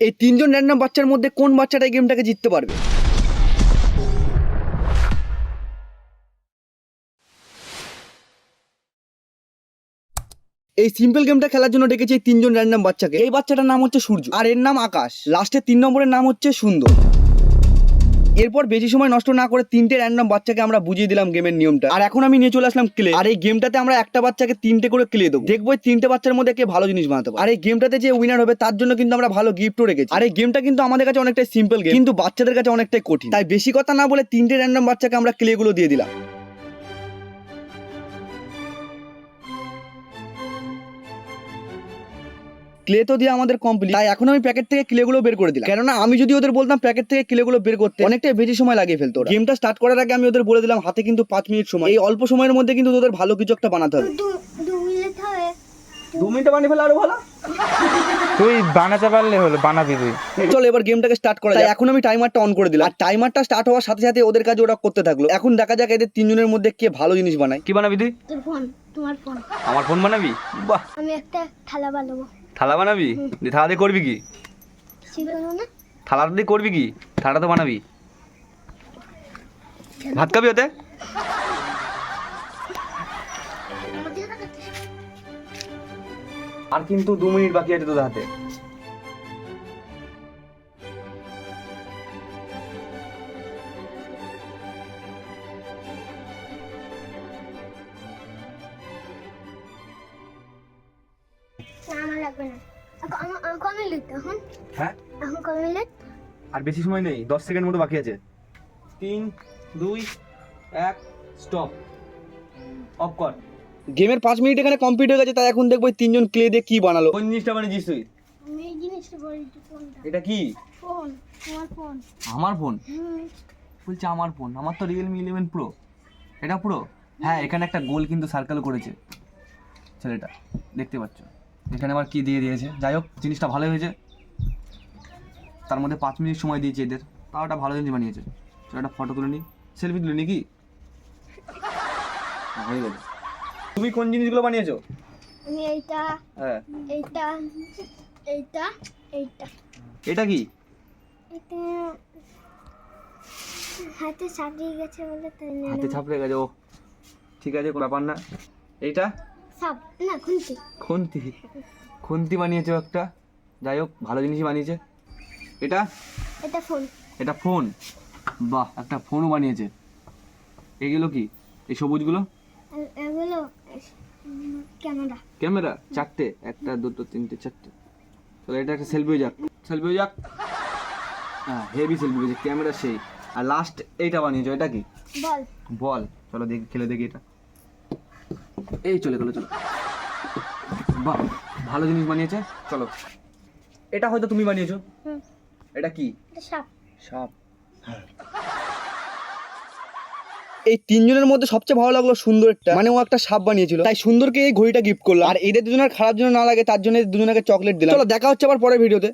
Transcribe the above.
এই তিনজন র্যান্ডম বাচ্চার মধ্যে কোন বাচ্চাটা এই গেমটাকে জিততে পারবে? এই সিম্পল গেমটা খেলার জন্য ডেকেছি এই তিনজন র্যান্ডম বাচ্চাকে। এই বাচ্চাটার নাম হচ্ছে সূর্য, আর এর নাম আকাশ, লাস্টে 3 নম্বরের নাম হচ্ছে সুন্দর। এরপর বেশি সময় নষ্ট না করে তিনটে র্যান্ডম বাচ্চাকে আমরা বুঝিয়ে দিলাম গেমের নিয়মটা। আর এখন আমি নিয়ে চলে আসলাম ক্লে। আর এই গেমটাতে আমরা একটা বাচ্চাকে 3টে করে ক্লে দেবো। দেখবো এই 3টে বাচ্চার মধ্যে কে ভালো জিনিস বানাতে পারে। আর এই গেমটাতে যে উইনার হবে তার জন্য কিন্তু আমরা ভালো গিফটও রেখেছি। আর এই গেমটা কিন্তু আমাদের কাছে অনেকটাই সিম্পল গেম, কিন্তু বাচ্চাদের কাছে অনেকটাই কঠিন। তাই বেশি কথা না বলে 3টে র্যান্ডম বাচ্চাকে আমরা ক্লে গুলো দিয়ে দিলাম। ক্লে তো দিয়ে আমাদের কমপ্লিট। তাই এখন আমি প্যাকেট থেকে ক্লেগুলো বের করে দিলাম, কেননা আমি যদি ওদের বলতাম প্যাকেট থেকে ক্লেগুলো বের করতে অনেকটাই বেশি সময় লাগিয়ে ফেলতো। গেমটা স্টার্ট করার আগে আমি ওদের বলে দিলাম হাতে কিন্তু 5 মিনিট সময়। এই অল্প সময়ের মধ্যে কিন্তু ওদের ভালো কিছু একটা বানাতে হবে। 2 মিনিটে বানিয়ে ফেলে আরো ভালো। তুই বানাতে পারলে হলো, বানাবি তুই। চলো এবার গেমটাকে স্টার্ট করা যাক। এখন আমি টাইমারটা অন করে দিলাম, আর টাইমারটা স্টার্ট হওয়ার সাথে সাথে ওদের কাছে ওরা করতে থাকলো। এখন দেখা যাক এদের তিনজনের মধ্যে কে ভালো জিনিস বানায়। কি বানাবি তুই? তোর ফোন, তোমার ফোন। আমার ফোন বানাবি? বাহ, আমি একটা থালা বানাবো। থালা বানাবি? দিয়ে থালা দিয়ে করবি কি? শিখবো না? থালাটা দিয়ে করবি কি? থালাটা তো বানাবি। ভাত খাবি ওতে? আর কিন্তু 2 মিনিট বাকি আছে তোদের হাতে। না, আমার লাগবে না। আমার কমে লিখতে এখন। হ্যাঁ, এখন কমে লিখ। আর বেশি সময় নেই, 10 সেকেন্ড মতো বাকি আছে। 3 2 1 স্টপ। অফ কর। গেমের 5 মিনিট এখানে কমপ্লিট হয়ে গেছে। তাই এখন দেখবো এই তিনজন ক্লে দিয়ে কি বানালো। কোন জিনিসটা বানিয়েছিস তুই? আমি এই জিনিসটা বলছি, ফোনটা। এটা কি? ফোন, তোমার ফোন। আমার ফোন? হুম। বলছে আমার ফোন। আমার তো রিয়েলমি 11 প্রো। এটা প্রো? হ্যাঁ, এখানে একটা গোল কিন্তু সার্কেল করেছে ছেলেটা, দেখতে পাচ্ছ। এখানে আবার কি দিয়ে দিয়েছে। যাই হোক, জিনিসটা ভালো হয়েছে। তার মধ্যে 5 মিনিট সময় দিয়েছে এদের, তাও একটা ভালো জিনিস বানিয়েছে। চলো একটা ফটো তুলে নিই, সেলফি তুলে নিই কি? হয়ে গেল। তুমি কোন জিনিসগুলো বানিয়েছো? আমি এইটা, হ্যাঁ। এইটা, এইটা, এইটা। এটা কি? এটা হাতে সাজিয়ে গেছে বলে তাই না। হাতে ছাপড়ে গেছে। ও ঠিক আছে, কোনো ব্যাপার না। এইটা সাপ না, খুন্তি। খুন্তি। খুন্তি বানিয়েছো একটা। যাই হোক, ভালো জিনিসই বানিয়েছে। এটা? এটা ফোন। এটা ফোন। বাহ, একটা ফোনও বানিয়েছে। এগুলো কি? এই সবুজগুলো? এগুলো ক্যামেরা। ক্যামেরা? 4টে? 1 2 3 4টে। চলো এটা একটা সেলফি হয়ে যাক। সেলফি হয়ে যাক। হ্যাঁ, হেভি সেলফি হয়েছে, ক্যামেরা সেই। আর লাস্ট এইটা বানিয়েছো, এটা কি? বল। বল। চলো দেখি, খেলে দেখি এটা। এই চলে গেলো, চলো। বাহ, ভালো জিনিস বানিয়েছে। চলো, এটা হয়তো তুমি বানিয়েছো। হুম। এটা কি? এটা সাপ। সাপ। এই তিনজনের মধ্যে সবচেয়ে ভালো লাগলো সুন্দরটা, মানে ও একটা সাপ বানিয়েছিল। তাই সুন্দরকে এই ঘড়িটা গিফট করলাম। আর এদের দুজনের খারাপ জন্য না লাগে তার জন্য দুজনকে চকলেট দিলাম। চলো দেখা হচ্ছে আবার পরের ভিডিওতে।